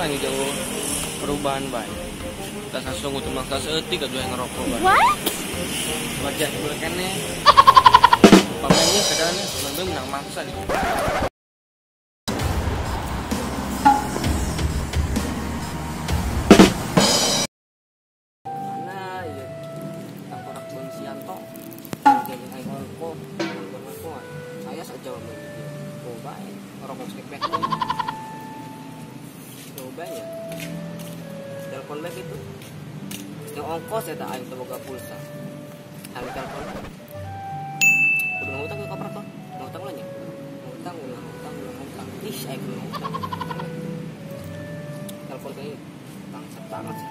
sekarang jauh perubahan banyak. Kita langsung untuk mangsa seetik aja yang ngerokok banget. Wajah gue kene. Pemainnya kadang-kadang sebenarnya menang mangsa nih. Saya saja coba rokok skepek coba ya telepon lagi itu yang ongkos ya tak aing boga pulsa hari telepon udah ngutang ke kabar tuh ngutang lah nya ngutang ih aing ngutang telepon ke ini bangsat banget sih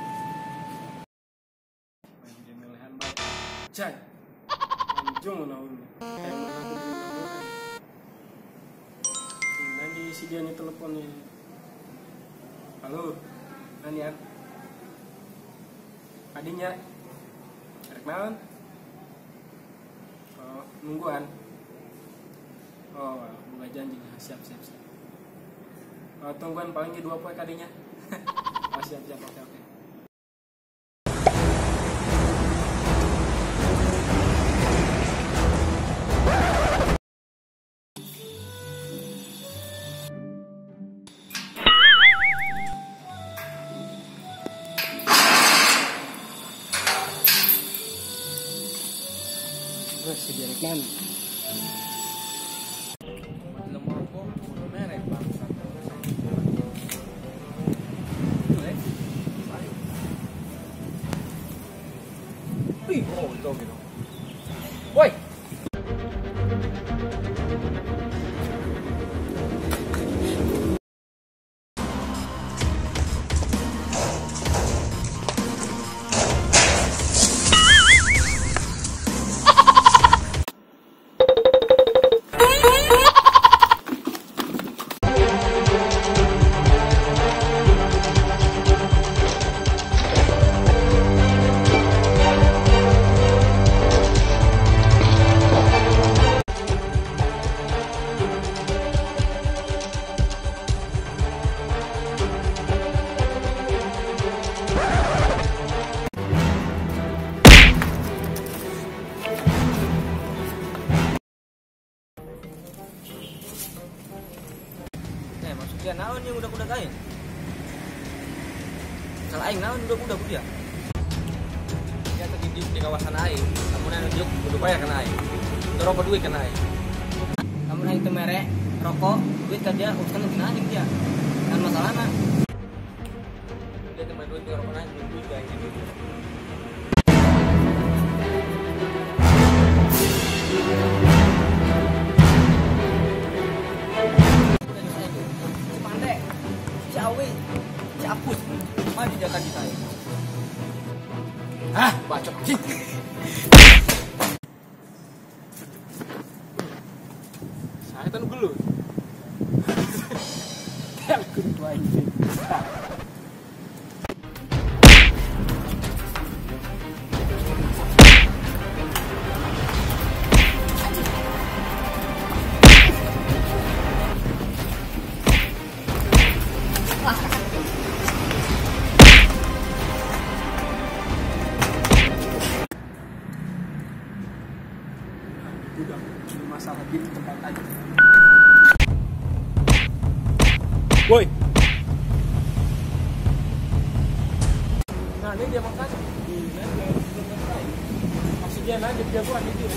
pemilihan baik cai anjung naon kayak mana nanti si dia nih teleponnya halo nanian adinya rek naon oh nungguan oh buka janji siap oh, tungguan paling 2 poin kadinya oh siap oke sedia reklam. Lemah kok udah merek bangsat. Wih, oh itu gitu. Woi. Ya naon yang udah kain. Salah aing naon udah dia. Dia tadi di kawasan aing. Namun anu juk udah bayar kana aing. Rokok duit kana aing. Namun aing teu mere rokok, duit kerja urusan dengan anjing dia. Kan masalahna. Dia teu mere duit rokok aing, duit aing gitu. Capus, mana dijaga kita ini? Hah, bacot sih. Saya kan gelut. Takut banget. Udah masalah gitu tempat aja. Woi. Nah ini dia makan. Maksudnya aja dia gua gitu.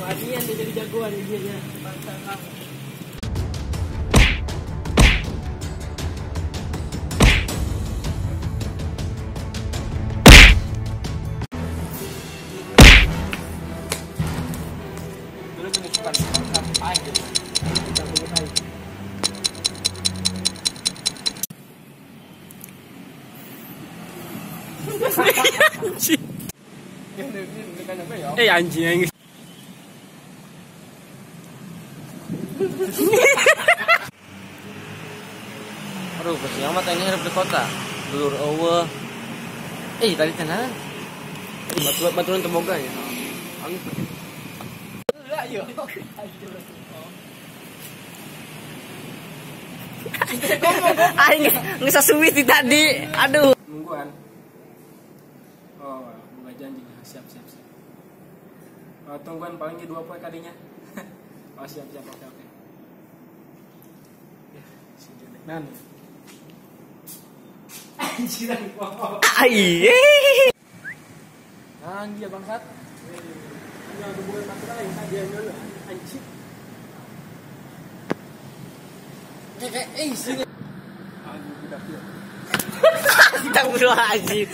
Adian dia jadi jagoan dia bangsa kamu. Dulu menyusukan bangsa aja. Kita boleh tahu. Anjing. Ini kan nyampe ya. Anjing. Aduh, bersih amat ini hidup di kota. Dulur eueuh. Tadi tenan. Baturan temoga ya. Angin. Ayo. Aing geus sasuwit di tadi. Aduh. Nungguan. Oh, buka janji. Siap. Tungguan paling 2 poe kadinya. Oh, siap. Oke. Ya, sini. Nan. Anjiran kok. Ai. Nah, dia bangsat. Yang hubungan materai dia dulu. Anjing. Sini. Aduh, udah. Kita berdua anjing.